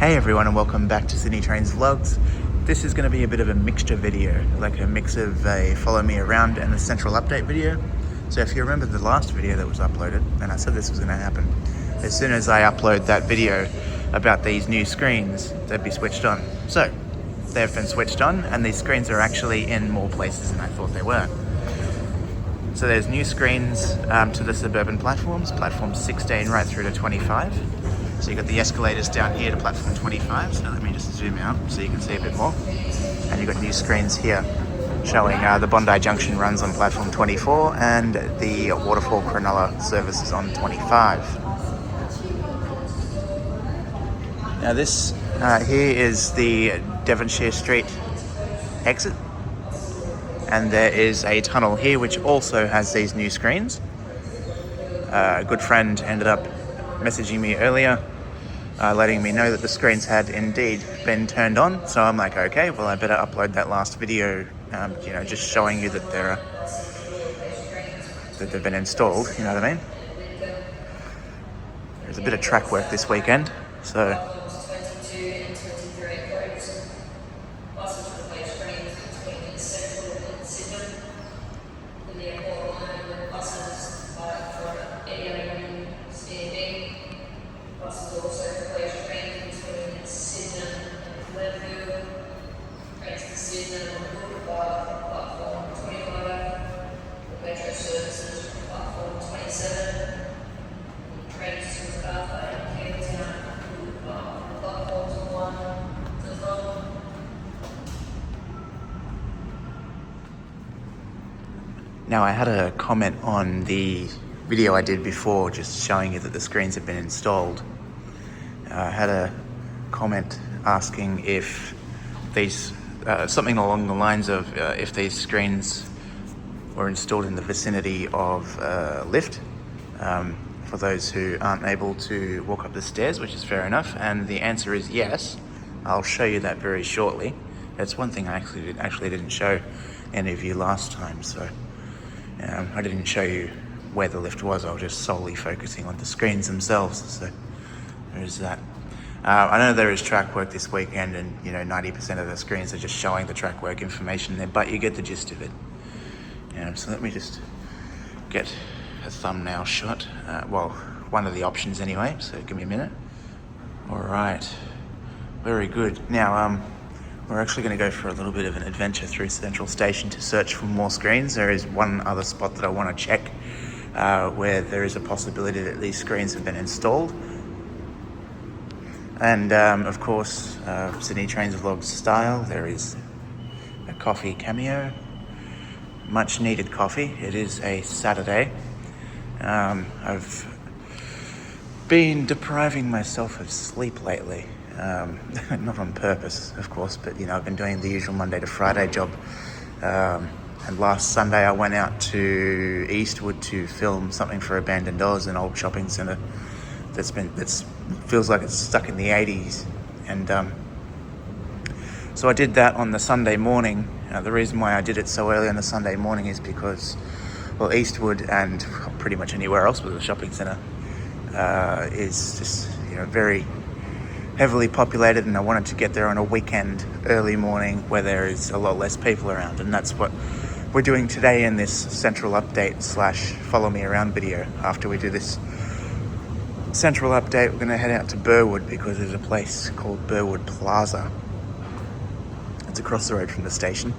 Hey everyone, and welcome back to Sydney Trains Vlogs. This is going to be a bit of a mixture video, like a mix of a follow me around and a central update video. So if you remember the last video that was uploaded, and I said this was going to happen, as soon as I upload that video about these new screens, they'd be switched on. So they've been switched on, and these screens are actually in more places than I thought they were. So there's new screens to the suburban platforms, platform 16 right through to 25. So you've got the escalators down here to platform 25. So let me just zoom out so you can see a bit more. And you've got new screens here showing the Bondi Junction runs on platform 24 and the Waterfall Cronulla services on 25. Now this here is the Devonshire Street exit. And there is a tunnel here which also has these new screens. A good friend ended up messaging me earlier, letting me know that the screens had indeed been turned on. So I'm like, okay, well I better upload that last video, just showing you that that they've been installed. You know what I mean? There's a bit of track work this weekend, so. Now I had a comment on the video I did before, just showing you that the screens have been installed. I had a comment asking if these, something along the lines of if these screens were installed in the vicinity of a lift, for those who aren't able to walk up the stairs, which is fair enough. And the answer is yes. I'll show you that very shortly. That's one thing I actually didn't show any of you last time, so. I didn't show you where the lift was. I was just solely focusing on the screens themselves. So there is that. I know there is track work this weekend, and 90% of the screens are just showing the track work information there, but you get the gist of it. So let me just get a thumbnail shot. Well, one of the options anyway. So give me a minute. All right, very good. Now we're actually going to go for a little bit of an adventure through Central Station to search for more screens. There is one other spot that I want to check where there is a possibility that these screens have been installed. And of course, Sydney Trains Vlogs style, there is a coffee cameo. Much needed coffee. It is a Saturday. I've been depriving myself of sleep lately. Not on purpose, of course, but I've been doing the usual Monday to Friday job. And last Sunday I went out to Eastwood to film something for Abandoned Doors, an old shopping centre that's feels like it's stuck in the 80s. And so I did that on the Sunday morning. The reason why I did it so early on the Sunday morning is because, well, Eastwood and pretty much anywhere else with a shopping centre is just very heavily populated, and I wanted to get there on a weekend early morning where there is a lot less people around, and that's what we're doing today in this central update / follow me around video. After we do this central update, we're going to head out to Burwood because there's a place called Burwood Plaza. It's across the road from the station.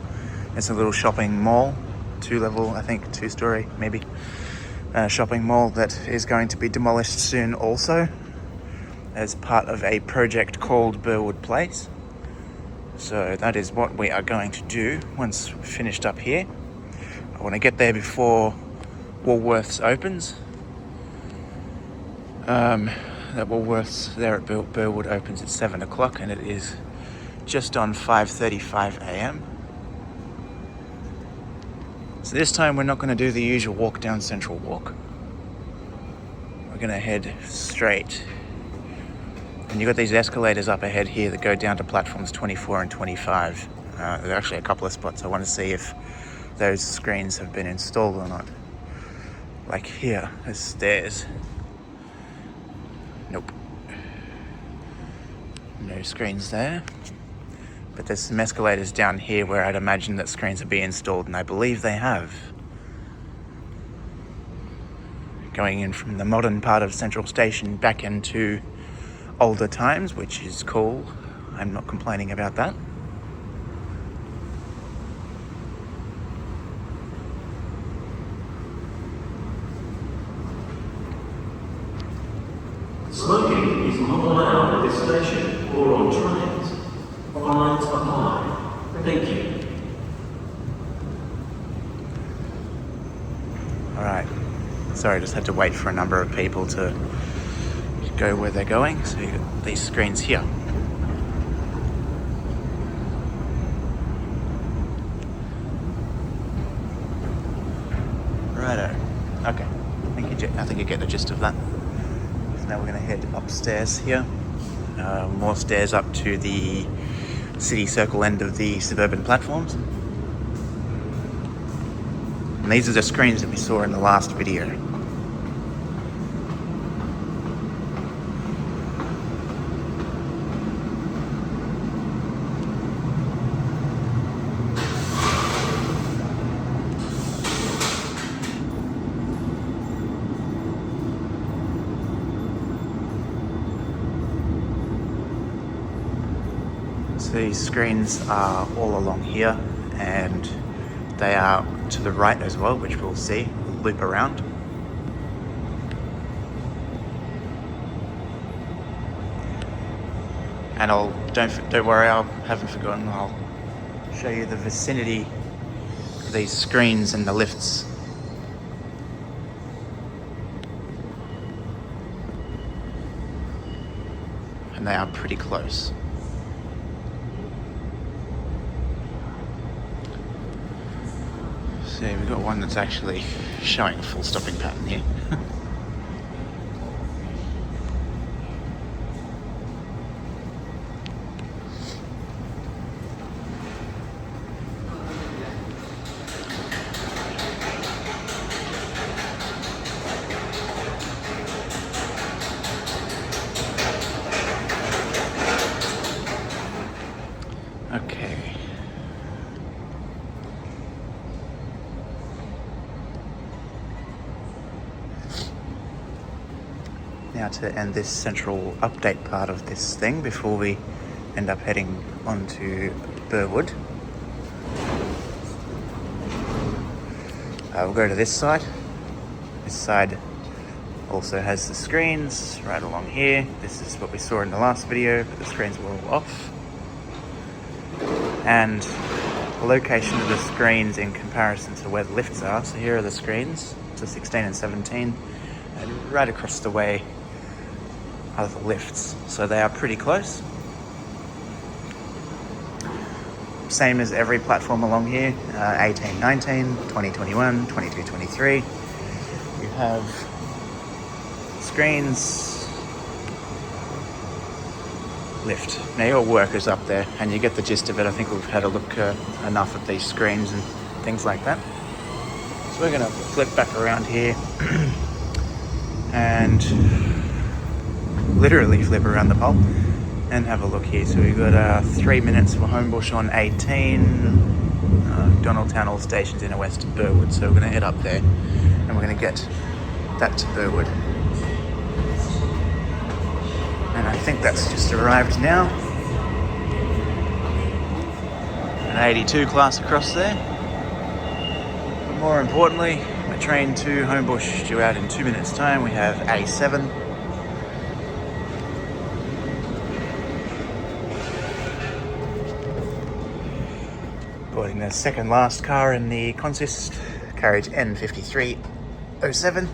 It's a little shopping mall, 2-story maybe, shopping mall that is going to be demolished soon also, as part of a project called Burwood Plaza. So that is what we are going to do once finished up here. I want to get there before Woolworths opens. That Woolworths there at Burwood opens at 7 o'clock, and it is just on 5:35 a.m. So this time we're not going to do the usual walk down Central Walk. We're going to head straight. And you've got these escalators up ahead here that go down to platforms 24 and 25. There are actually a couple of spots I want to see if those screens have been installed or not. Like here, there's stairs. Nope. No screens there. But there's some escalators down here where I'd imagine that screens are being installed, and I believe they have. Going in from the modern part of Central Station back into older times, which is cool. I'm not complaining about that. Smoking is not allowed at this station or on trains. Fines apply. Thank you. Alright. Sorry, I just had to wait for a number of people to go where they're going. So you got these screens here. Righto. Okay. I think you get the gist of that. So now we're going to head upstairs here. More stairs up to the city circle end of the suburban platforms. And these are the screens that we saw in the last video. So these screens are all along here, and they are to the right as well, which we'll see. We'll loop around. And don't worry, I haven't forgotten. I'll show you the vicinity of these screens and the lifts. And they are pretty close. So we've got one that's actually showing a full stopping pattern here. Okay. Now to end this central update part of this thing before we end up heading onto Burwood. We'll go to this side. This side also has the screens right along here. This is what we saw in the last video, but the screens were all off. And the location of the screens in comparison to where the lifts are. So here are the screens, to 16 and 17, and right across the way are the lifts. So they are pretty close. Same as every platform along here, 18, 19, 20, 21, 22, 23. You have screens, lift. Now your workers up there, and you get the gist of it. I think we've had a look enough at these screens and things like that. So we're going to flip back around here and literally flip around the pole and have a look here. So we've got 3 minutes for Homebush on 18, Donaldtown all stations in west of Burwood. So we're going to head up there and we're going to get that to Burwood. And I think that's just arrived now. An 82 class across there. But more importantly, the train to Homebush due out in 2 minutes' time. We have A7. Boarding the second last car in the consist, carriage N5307.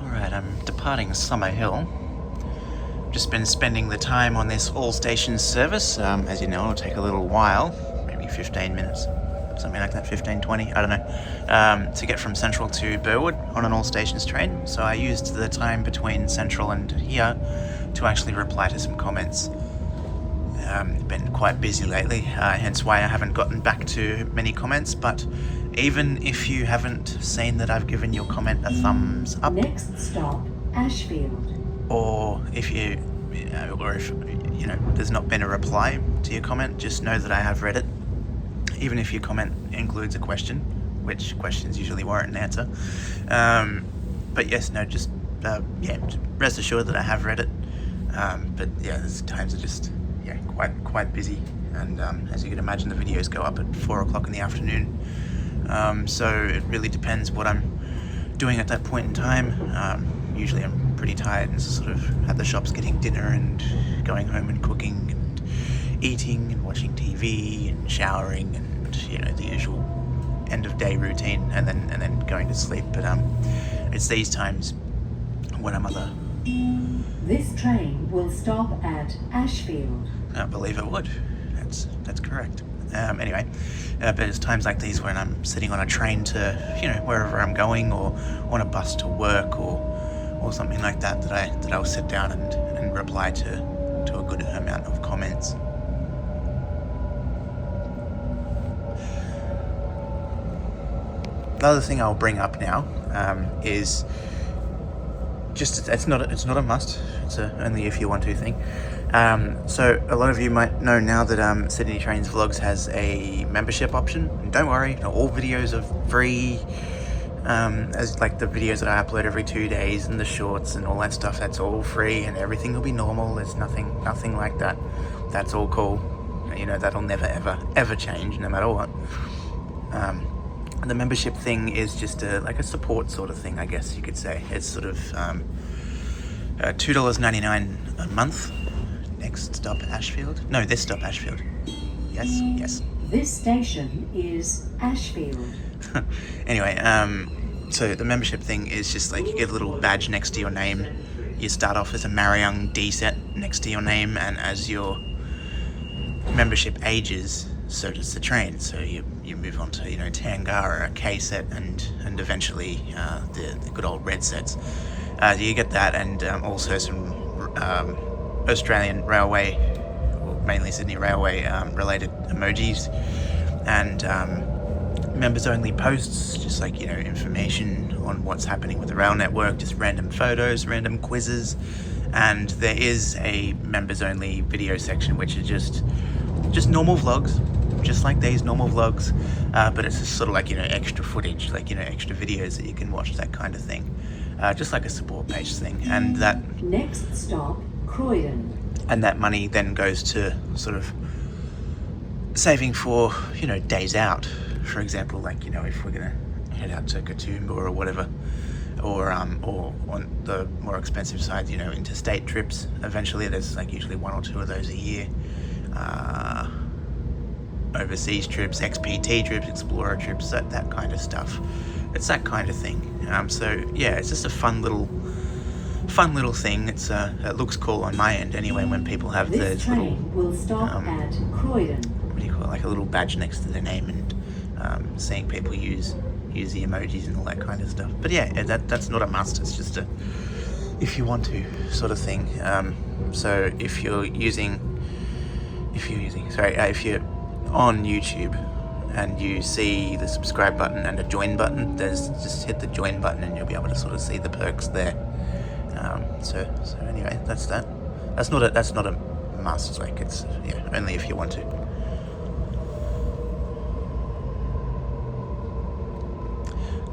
Alright, I'm departing Summer Hill. Just been spending the time on this all stations service. As you know, it'll take a little while, maybe 15 minutes. Something like that, 15, 20, I don't know, to get from Central to Burwood on an all stations train. So I used the time between Central and here to actually reply to some comments. Been quite busy lately, hence why I haven't gotten back to many comments, but even if you haven't seen that I've given your comment a thumbs up, Next stop, Ashfield. or if there's not been a reply to your comment, just know that I have read it. Even if your comment includes a question, which questions usually warrant an answer. But yes, no, just rest assured that I have read it. But yeah, there's times are just quite busy, and as you can imagine, the videos go up at 4 o'clock in the afternoon. So it really depends what I'm doing at that point in time. Usually I'm pretty tired and sort of at the shops getting dinner and going home and cooking and eating and watching TV and showering and the usual end of day routine, and then going to sleep. But it's these times when I'm This train will stop at Ashfield. I believe it would. That's correct. Anyway, but it's times like these when I'm sitting on a train to wherever I'm going, or on a bus to work, or something like that I'll sit down and reply to a good amount of comments. The other thing I'll bring up now is just it's not a must. It's only if you want to thing. So a lot of you might know now that Sydney Trains Vlogs has a membership option. And don't worry, all videos are free. As like the videos that I upload every 2 days and the shorts and all that stuff, that's all free, and everything will be normal. There's nothing like that. That's all cool. That'll never ever change, no matter what. The membership thing is just like a support sort of thing, I guess you could say. It's sort of $2.99 a month. Next stop Ashfield. No, this stop Ashfield. Yes. This station is Ashfield. Anyway, so the membership thing is just like you get a little badge next to your name. You start off as a Mariung D set next to your name, and as your membership ages, so does the train. So you move on to Tangara, K set, and eventually the good old red sets. You get that, and also some Australian Railway, or mainly Sydney Railway related emojis, and members only posts, just like information on what's happening with the rail network, just random photos, random quizzes. And there is a members only video section, which is just normal vlogs, just like these normal vlogs, but it's just sort of like extra footage, like extra videos that you can watch, that kind of thing, just like a support page thing. And that Next stop, Croydon. And that money then goes to sort of saving for days out, for example, like if we're gonna head out to Katoomba or whatever, or on the more expensive side, interstate trips. Eventually there's like usually 1 or 2 of those a year. Overseas trips, XPT trips, Explorer trips, that kind of stuff. It's that kind of thing. So yeah, it's just a fun little thing. It looks cool on my end anyway when people have This those train little will stop at Croydon. what do you call it, like a little badge next to their name, and seeing people use the emojis and all that kind of stuff. But yeah, that's not a must. It's just a if you want to sort of thing. So if you're on YouTube and you see the subscribe button and a join button, just hit the join button and you'll be able to sort of see the perks there. So anyway, that's that. That's not a must. Like it's only if you want to.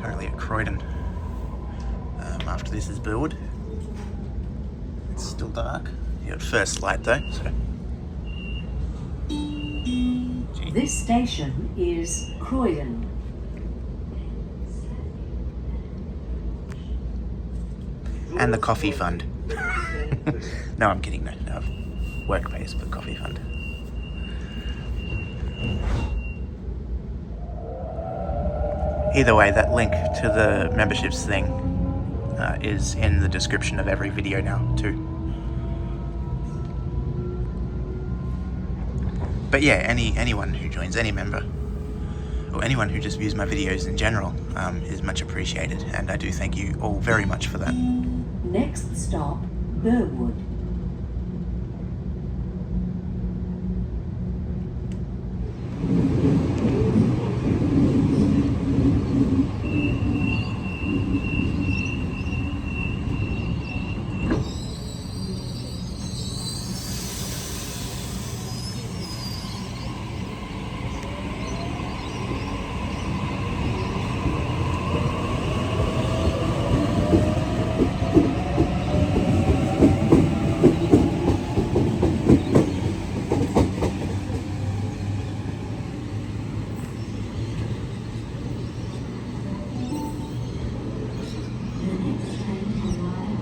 Currently at Croydon. After this is Burwood. It's still dark. You got first light though. So. This station is Croydon. And the coffee fund. No, I'm kidding. No, work-based, but coffee fund. Either way, that link to the memberships thing is in the description of every video now too. But yeah, anyone who joins, any member, or anyone who just views my videos in general, is much appreciated, and I do thank you all very much for that. Next stop, Burwood.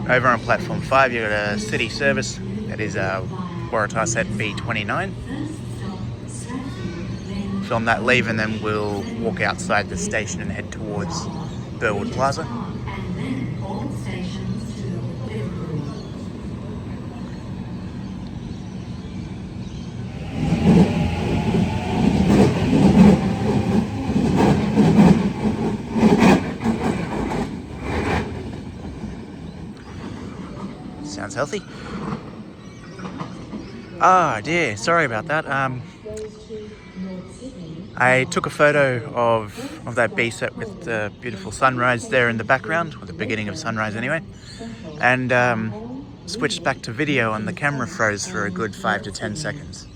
Over on platform 5, you've got a city service. That is Waratah set B29. Film that leave, and then we'll walk outside the station and head towards Burwood Plaza. Sounds healthy. Ah, dear, sorry about that. I took a photo of that B set with the beautiful sunrise there in the background, or the beginning of sunrise anyway, and switched back to video and the camera froze for a good 5 to 10 seconds.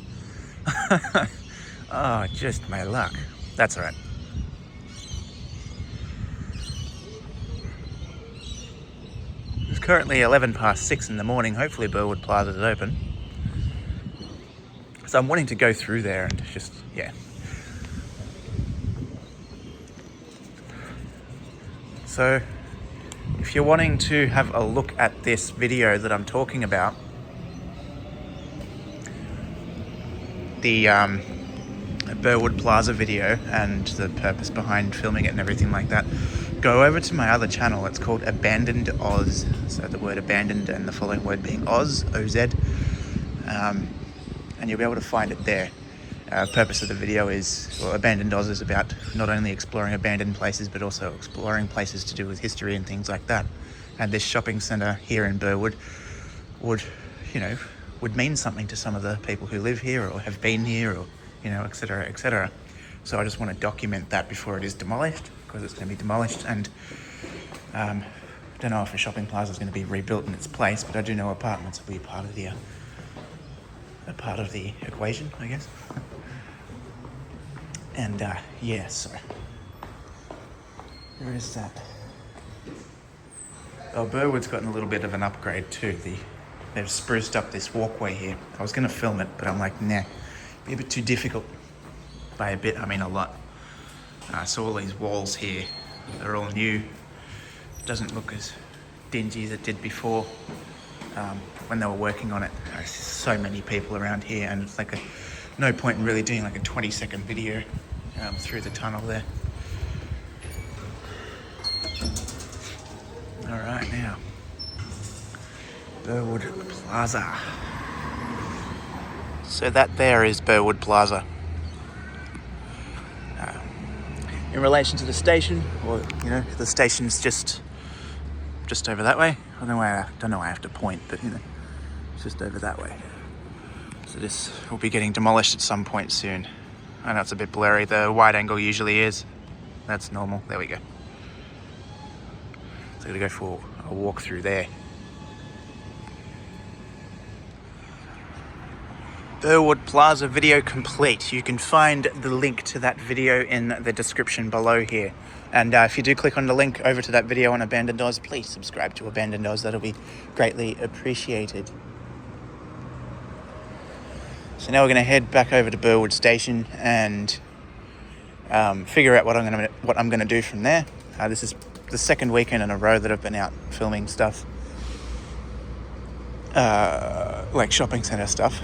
Oh, just my luck. That's all right. It's currently 11 past 6 in the morning. Hopefully Burwood Plaza is open. So I'm wanting to go through there and just, yeah. So if you're wanting to have a look at this video that I'm talking about, the Burwood Plaza video and the purpose behind filming it and everything like that, go over to my other channel. It's called Abandoned Oz. So the word abandoned and the following word being Oz, O-Z. And you'll be able to find it there. Purpose of the video is, well, Abandoned Oz is about not only exploring abandoned places, but also exploring places to do with history and things like that. And this shopping centre here in Burwood would mean something to some of the people who live here or have been here, or, etc., etc. So I just want to document that before it is demolished, because it's going to be demolished. And don't know if a shopping plaza is going to be rebuilt in its place, but I do know apartments will be part of the equation, I guess. And yeah, so there is that. Oh, Burwood's gotten a little bit of an upgrade too. They've spruced up this walkway here. I was going to film it, but I'm like, nah, be a bit too difficult. By a bit, I mean a lot. So all these walls here, they're all new. It doesn't look as dingy as it did before. When they were working on it, there's so many people around here, and it's like no point in really doing like a 20-second video through the tunnel there. All right, now Burwood Plaza. So that there is Burwood Plaza. In relation to the station, or the station's just over that way. I don't know why I have to point, but it's just over that way. So this will be getting demolished at some point soon. I know it's a bit blurry. The wide angle usually is. That's normal. There we go. So I'm gonna go for a walk through there. Burwood Plaza video complete. You can find the link to that video in the description below here. And if you do click on the link over to that video on Abandoned Oz, please subscribe to Abandoned Oz. That'll be greatly appreciated. So now we're going to head back over to Burwood Station and figure out what I'm going to do from there. This is the second weekend in a row that I've been out filming stuff, like shopping centre stuff.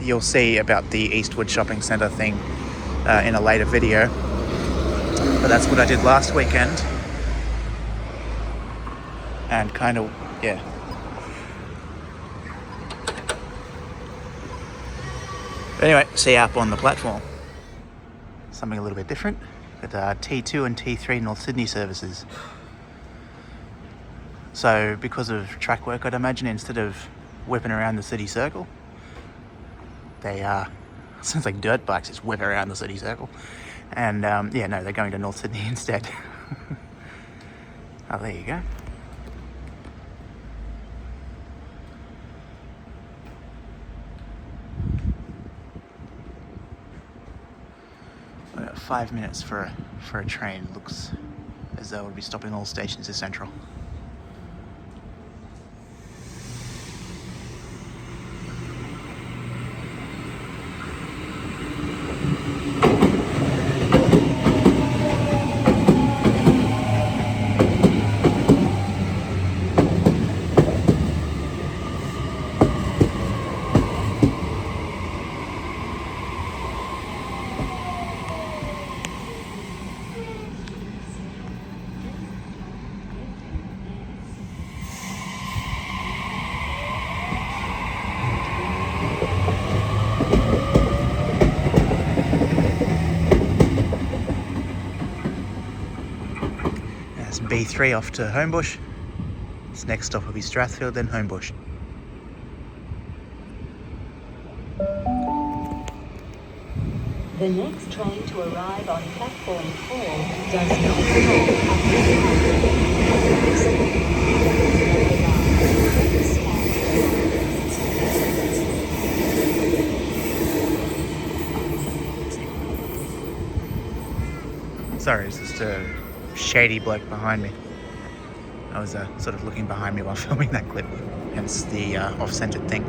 You'll see about the Eastwood Shopping Centre thing in a later video. But that's what I did last weekend. And kind of, yeah. But anyway, see you up on the platform. Something a little bit different. But T2 and T3 North Sydney services. So because of track work, I'd imagine instead of whipping around the city circle, they sounds like dirt bikes just whip around the city circle. And yeah, no, they're going to North Sydney instead. Oh, there you go. About 5 minutes for a train. Looks as though it would be stopping all stations at Central. B3 off to Homebush. This next stop will be Strathfield, then Homebush. The next train to arrive on platform 4 does not stop at this Sorry, it's just a shady bloke behind me. I was sort of looking behind me while filming that clip, hence the off-centered thing.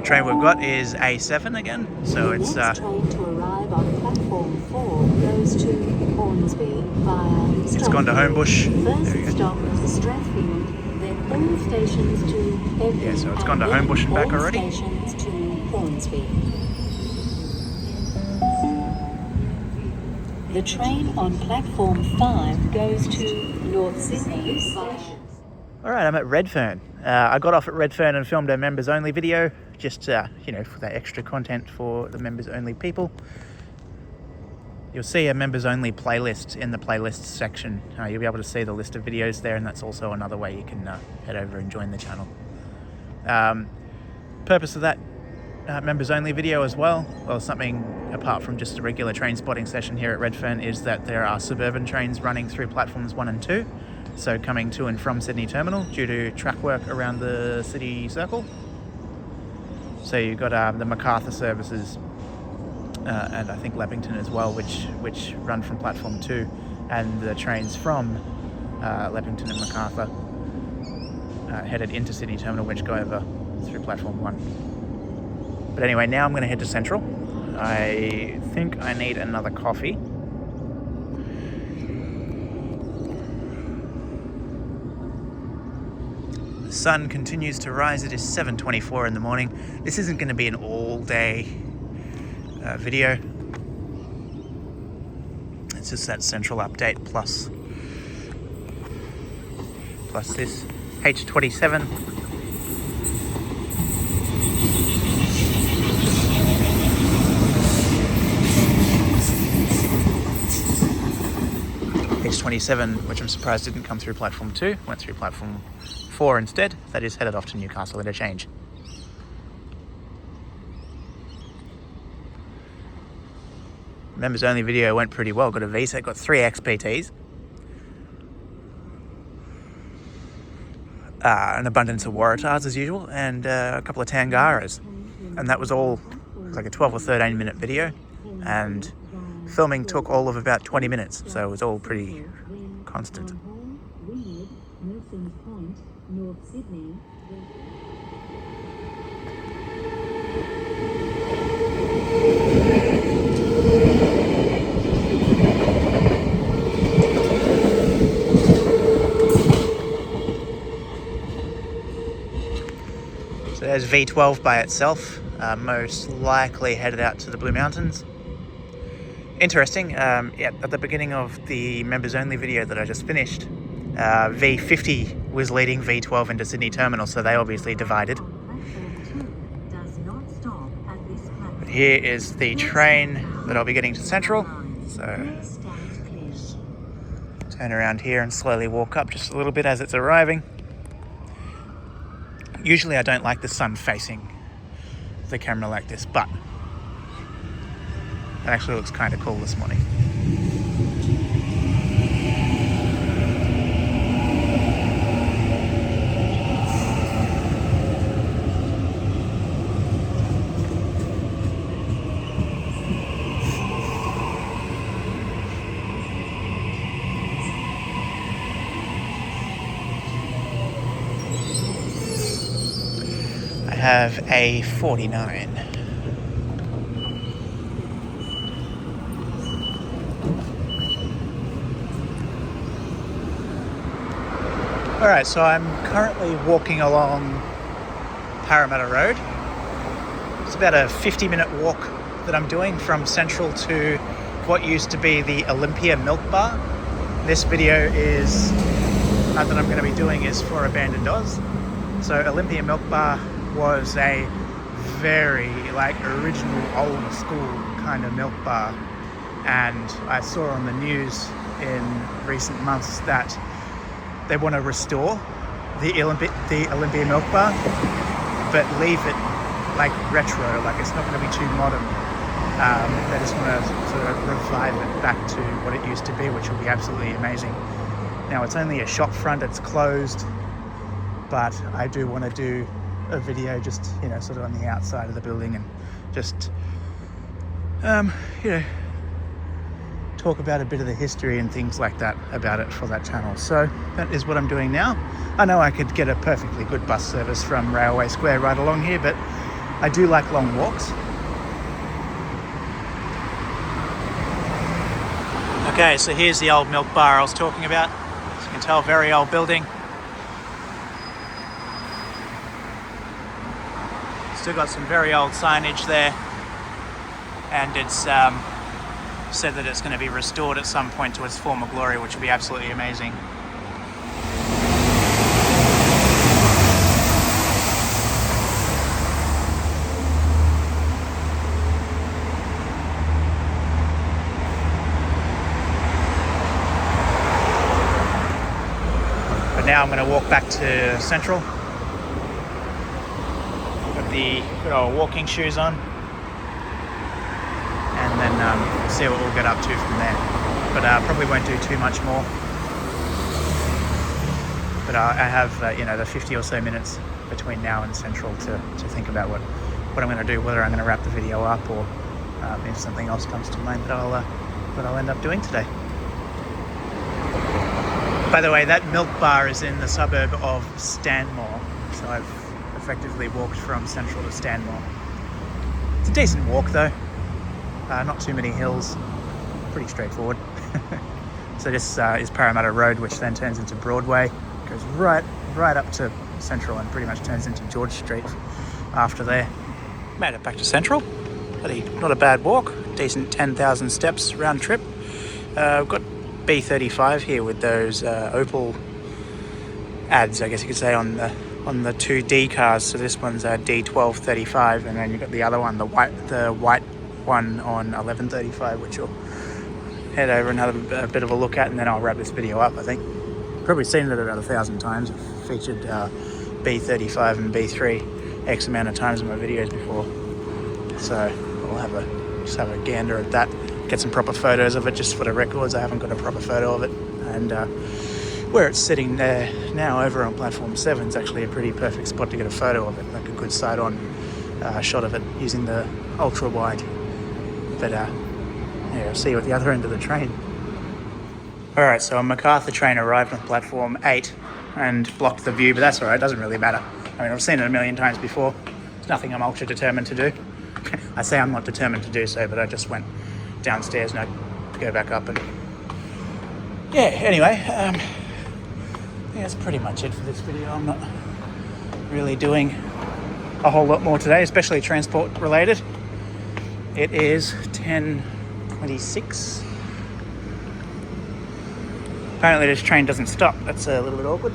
Train we've got is A7 again, so it's... The next train to arrive on platform 4 goes to Hornsby via It's gone to Homebush. First stop Strathfield, then all stations to Epping. Yeah, so it's gone to Homebush and back already. Stations to Hornsby. The train on platform 5 goes to North Sydney Station. Alright, I'm at Redfern. I got off at Redfern and filmed a members only video, just, you know, for that extra content for the members only people. You'll see a members only playlist in the playlists section. You'll be able to see the list of videos there, and that's also another way you can head over and join the channel. Purpose of that members only video as well, something apart from just a regular train spotting session here at Redfern, is that there are suburban trains running through platforms 1 and 2. So coming to and from Sydney Terminal due to track work around the city circle. So you've got the Macarthur services and I think Leppington as well, which run from platform 2, and the trains from Leppington and Macarthur headed into Sydney Terminal, which go over through platform 1. But anyway, now I'm going to head to Central. I think I need another coffee. The sun continues to rise. It is 7:24 in the morning. This isn't going to be an all-day video. It's just that Central update plus this H27. H27, which I'm surprised didn't come through platform 2, went through platform 4 instead. That is headed off to Newcastle Interchange. Members only video went pretty well. Got a VSAT, got 3 XPTs. An abundance of Waratahs as usual, and a couple of Tangaras. And that was all like a 12 or 13 minute video. And filming took all of about 20 minutes, so it was all pretty constant. So there's V12 by itself, most likely headed out to the Blue Mountains. Interesting, at the beginning of the members only video that I just finished, V50 was leading V12 into Sydney Terminal, so they obviously divided. But here is the train that I'll be getting to Central, so turn around here and slowly walk up just a little bit as it's arriving. Usually I don't like the sun facing the camera like this, but it actually looks kind of cool this morning. I have a 49. Alright, so I'm currently walking along Parramatta Road. It's about a 50-minute walk that I'm doing from Central to what used to be the Olympia Milk Bar. This video is that I'm going to be doing is for Abandoned Oz. So Olympia Milk Bar was a very original old school kind of milk bar, and I saw on the news in recent months that they want to restore the Olympia Milk Bar, but leave it like retro, like it's not going to be too modern. They just want to sort of revive it back to what it used to be, which will be absolutely amazing. Now it's only a shop front, it's closed, but I do want to do a video just, you know, sort of on the outside of the building and just, you know, talk about a bit of the history and things like that about it for that channel. So that is what I'm doing now. I know I could get a perfectly good bus service from Railway Square right along here, but I do like long walks. Okay, so here's the old milk bar I was talking about. As you can tell, very old building. Still got some very old signage there, and it's said that it's going to be restored at some point to its former glory, which will be absolutely amazing. But now I'm going to walk back to Central. Got the good old walking shoes on. And then see what we'll get up to from there. But probably won't do too much more. But I have, you know, the 50 or so minutes between now and Central to think about what I'm going to do, whether I'm going to wrap the video up or if something else comes to mind that I'll end up doing today. By the way, that milk bar is in the suburb of Stanmore, so I've effectively walked from Central to Stanmore. It's a decent walk though. Not too many hills, pretty straightforward. So this is Parramatta Road, which then turns into Broadway, goes right up to Central and pretty much turns into George Street after there. Made it back to Central. Not a bad walk, decent 10,000 steps round trip. We've got B35 here with those Opal ads, I guess you could say, on the two D cars. So this one's D1235, and then you've got the other one, the white one on 1135, which we'll head over and have a bit of a look at, and then I'll wrap this video up. I think probably seen it about 1,000 times. I've featured B35 and B3 X amount of times in my videos before, so we'll just have a gander at that, get some proper photos of it just for the records. I haven't got a proper photo of it, and where it's sitting there now over on platform 7 is actually a pretty perfect spot to get a photo of it, like a good side-on shot of it using the ultra wide. But yeah, I'll see you at the other end of the train. Alright, so a MacArthur train arrived on platform 8 and blocked the view, but that's alright, doesn't really matter. I mean, I've seen it a million times before. It's nothing I'm ultra determined to do. I say I'm not determined to do so, but I just went downstairs and I go back up and... Yeah, anyway, yeah, that's pretty much it for this video. I'm not really doing a whole lot more today, especially transport related. It is 10:26. Apparently this train doesn't stop. That's a little bit awkward.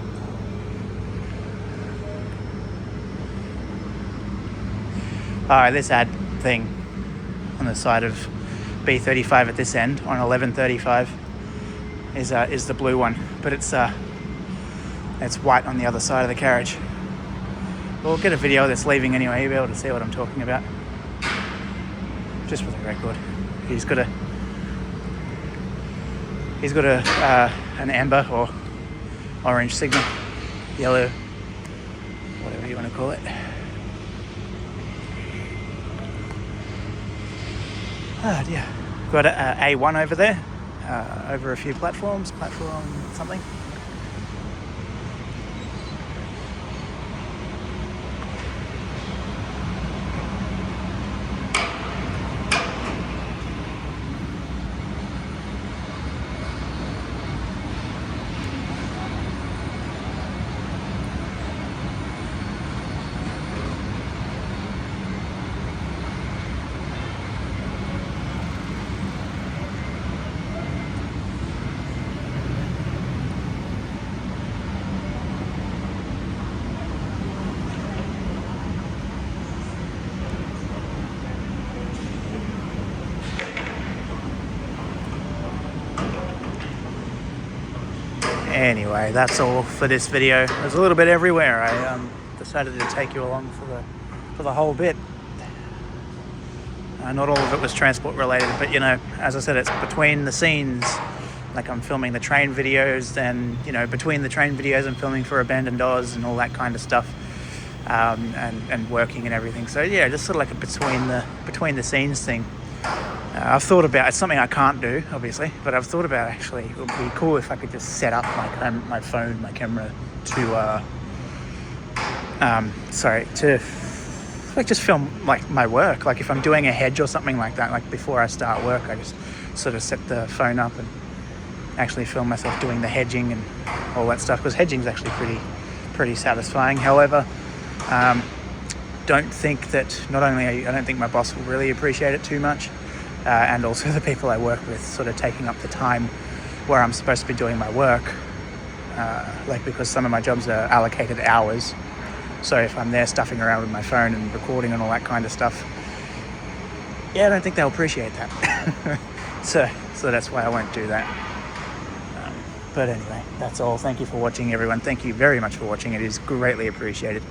Alright, this ad thing on the side of B35 at this end on 1135 is the blue one, but it's white on the other side of the carriage. We'll get a video of this leaving anyway. You'll be able to see what I'm talking about. Just for the record, he's got an amber or orange signal, yellow, whatever you want to call it. Yeah, got a A1 over there, over a few platforms, platform something. Anyway, that's all for this video. It was a little bit everywhere. I decided to take you along for the whole bit. Not all of it was transport related, but you know, as I said, it's between the scenes. Like I'm filming the train videos, then you know, between the train videos I'm filming for Abandoned Oz and all that kind of stuff, and working and everything. So yeah, just sort of like a between the scenes thing. I've thought about, it's something I can't do obviously, but I've thought about actually it would be cool if I could just set up my phone, my camera to to like just film like my work. Like if I'm doing a hedge or something like that, like before I start work, I just sort of set the phone up and actually film myself doing the hedging and all that stuff, because hedging is actually pretty satisfying. However, don't think that, not only I don't think my boss will really appreciate it too much, and also the people I work with sort of taking up the time where I'm supposed to be doing my work, like because some of my jobs are allocated hours. So if I'm there stuffing around with my phone and recording and all that kind of stuff, yeah, I don't think they'll appreciate that. so that's why I won't do that. But anyway, that's all. Thank you for watching, everyone. Thank you very much for watching. It is greatly appreciated.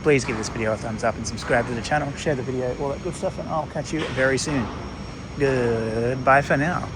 Please give this video a thumbs up and subscribe to the channel, share the video, all that good stuff, and I'll catch you very soon. Goodbye for now.